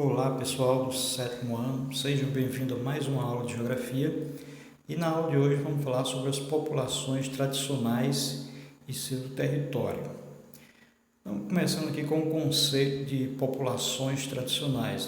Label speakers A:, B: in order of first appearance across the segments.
A: Olá pessoal do sétimo ano, sejam bem-vindos a mais uma aula de Geografia e na aula de hoje vamos falar sobre as populações tradicionais e seu território. Então, começando aqui com o conceito de populações tradicionais,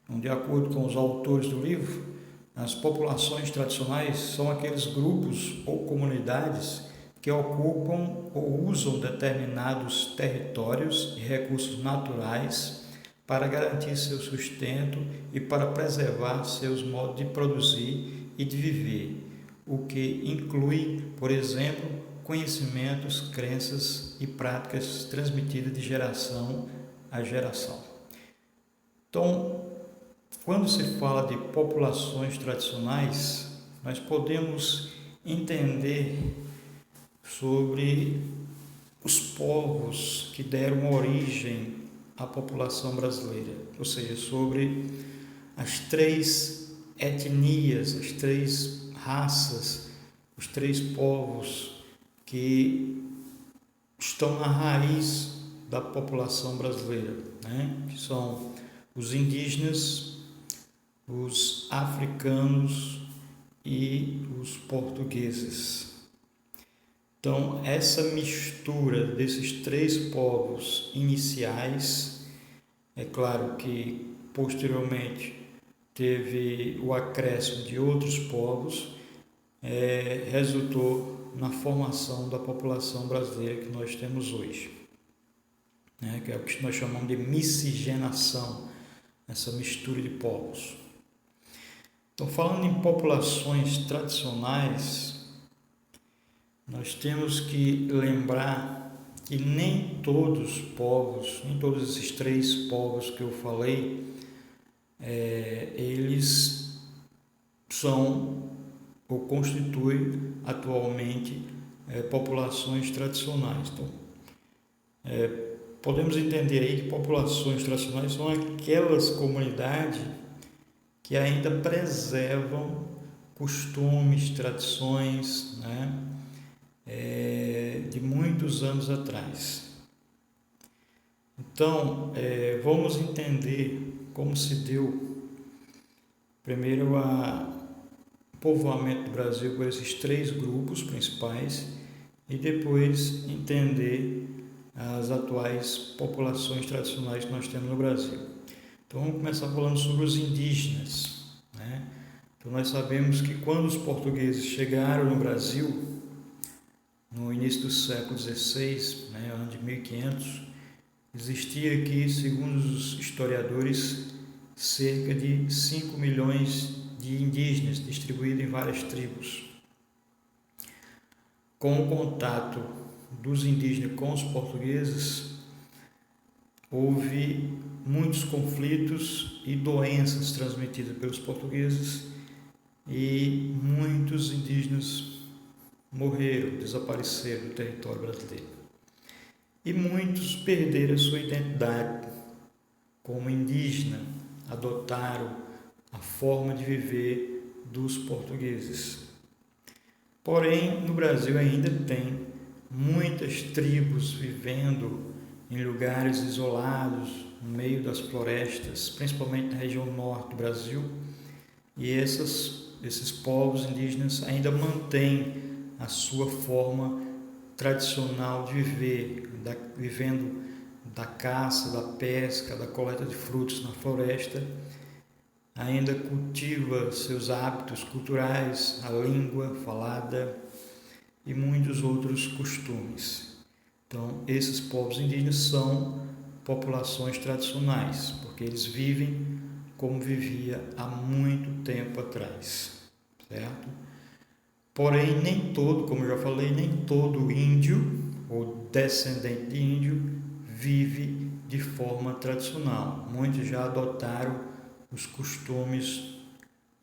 A: Então, de acordo com os autores do livro, as populações tradicionais são aqueles grupos ou comunidades que ocupam ou usam determinados territórios e recursos naturais para garantir seu sustento e para preservar seus modos de produzir e de viver, o que inclui, por exemplo, conhecimentos, crenças e práticas transmitidas de geração a geração. Então, quando se fala de populações tradicionais, nós podemos entender sobre os povos que deram origem à população brasileira, ou seja, sobre as três etnias, as três raças, os três povos que estão na raiz da população brasileira, que são os indígenas, os africanos e os portugueses. Então, essa mistura desses três povos iniciais, é claro que posteriormente teve o acréscimo de outros povos, resultou na formação da população brasileira que nós temos hoje, que é o que nós chamamos de miscigenação, essa mistura de povos. Então, falando em populações tradicionais, nós temos que lembrar que nem todos os povos, nem todos esses três povos que eu falei, eles são ou constituem atualmente populações tradicionais. Então, podemos entender aí que populações tradicionais são aquelas comunidades que ainda preservam costumes, tradições, de muitos anos atrás. Então, vamos entender como se deu primeiro o povoamento do Brasil por esses três grupos principais e depois entender as atuais populações tradicionais que nós temos no Brasil. Então, vamos começar falando sobre os indígenas. Então, nós sabemos que quando os portugueses chegaram no Brasil, no início do século XVI, ano de 1500, existia aqui, segundo os historiadores, cerca de 5 milhões de indígenas distribuídos em várias tribos. Com o contato dos indígenas com os portugueses, houve muitos conflitos e doenças transmitidas pelos portugueses e muitos indígenas morreram, desapareceram do território brasileiro. E muitos perderam a sua identidade como indígena, adotaram a forma de viver dos portugueses. Porém, no Brasil ainda tem muitas tribos vivendo em lugares isolados, no meio das florestas, principalmente na região norte do Brasil, e esses povos indígenas ainda mantêm a sua forma tradicional de viver, vivendo da caça, da pesca, da coleta de frutos na floresta, ainda cultiva seus hábitos culturais, a língua falada e muitos outros costumes. Então, esses povos indígenas são populações tradicionais, porque eles vivem como vivia há muito tempo atrás, certo? Porém, nem todo, como eu já falei, nem todo índio ou descendente de índio vive de forma tradicional. Muitos já adotaram os costumes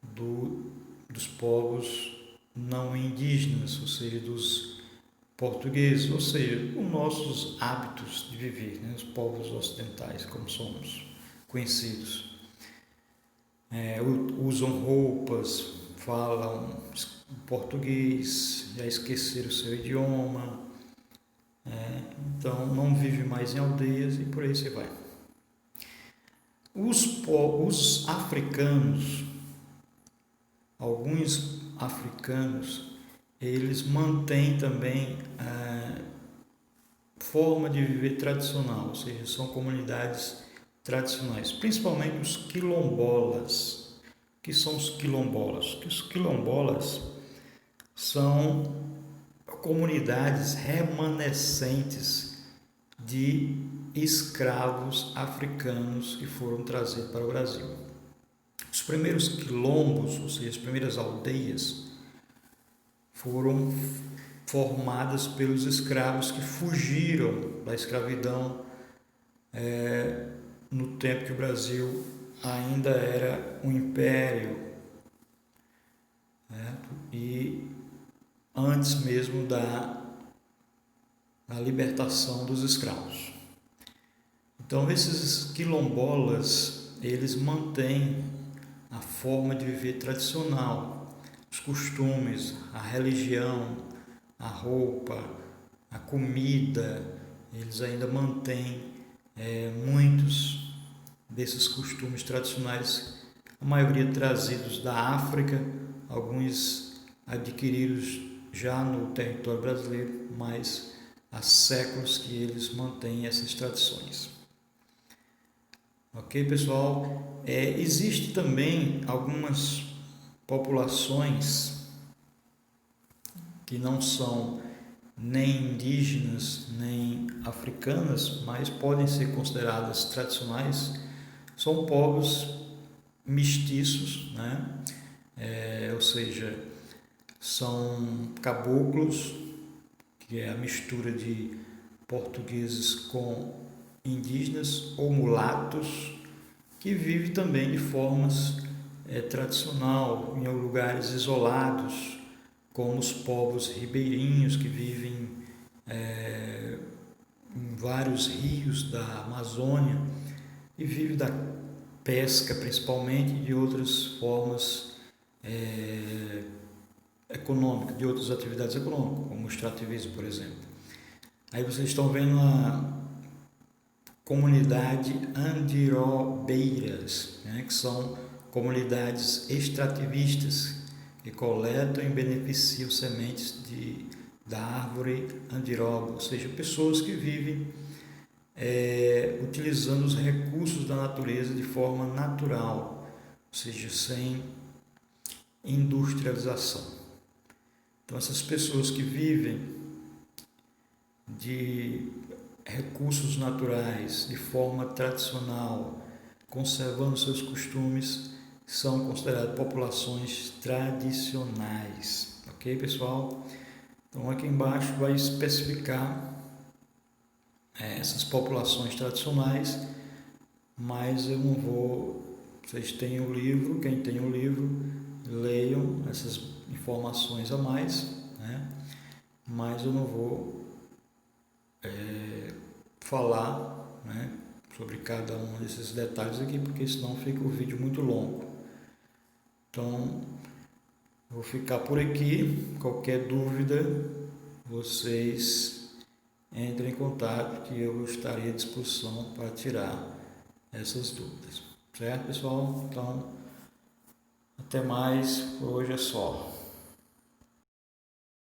A: dos povos não indígenas, ou seja, dos portugueses, ou seja, os nossos hábitos de viver, os povos ocidentais, como somos conhecidos. Usam roupas, falam português, já esqueceram o seu idioma, então não vive mais em aldeias e por aí você vai. Os africanos, alguns africanos, eles mantêm também a forma de viver tradicional, ou seja, são comunidades tradicionais, principalmente os quilombolas. O que são os quilombolas? Os quilombolas são comunidades remanescentes de escravos africanos que foram trazidos para o Brasil. Os primeiros quilombos, ou seja, as primeiras aldeias, foram formadas pelos escravos que fugiram da escravidão no tempo que o Brasil ainda era um império, certo? E antes mesmo da libertação dos escravos. Então esses quilombolas, eles mantêm a forma de viver tradicional, os costumes, a religião, a roupa, a comida. Eles ainda mantêm muitos desses costumes tradicionais, a maioria trazidos da África, alguns adquiridos já no território brasileiro, mas há séculos que eles mantêm essas tradições. Ok, pessoal? Existe também algumas populações que não são nem indígenas nem africanas, mas podem ser consideradas tradicionais. São povos mestiços, né? Ou seja, são caboclos, que é a mistura de portugueses com indígenas ou mulatos, que vivem também de formas tradicional em lugares isolados, como os povos ribeirinhos que vivem em vários rios da Amazônia e vivem da pesca principalmente e de outras formas econômicas, de outras atividades econômicas, como o extrativismo, por exemplo. Aí vocês estão vendo a comunidade andirobeiras, né, que são comunidades extrativistas que coletam e beneficiam sementes da árvore andiroba, ou seja, pessoas que vivem utilizando os recursos da natureza de forma natural, ou seja, sem industrialização. Então, essas pessoas que vivem de recursos naturais de forma tradicional, conservando seus costumes, são consideradas populações tradicionais. Ok, pessoal? Então, aqui embaixo vai especificar essas populações tradicionais, mas eu não vou. Vocês têm o livro, quem tem o livro, leiam essas informações a mais, né? Mas eu não vou falar, né, sobre cada um desses detalhes aqui, porque senão fica o vídeo muito longo. Então, vou ficar por aqui. Qualquer dúvida, vocês entrem em contato que eu estarei à disposição para tirar essas dúvidas. Certo, pessoal? Então, até mais. Por hoje é só.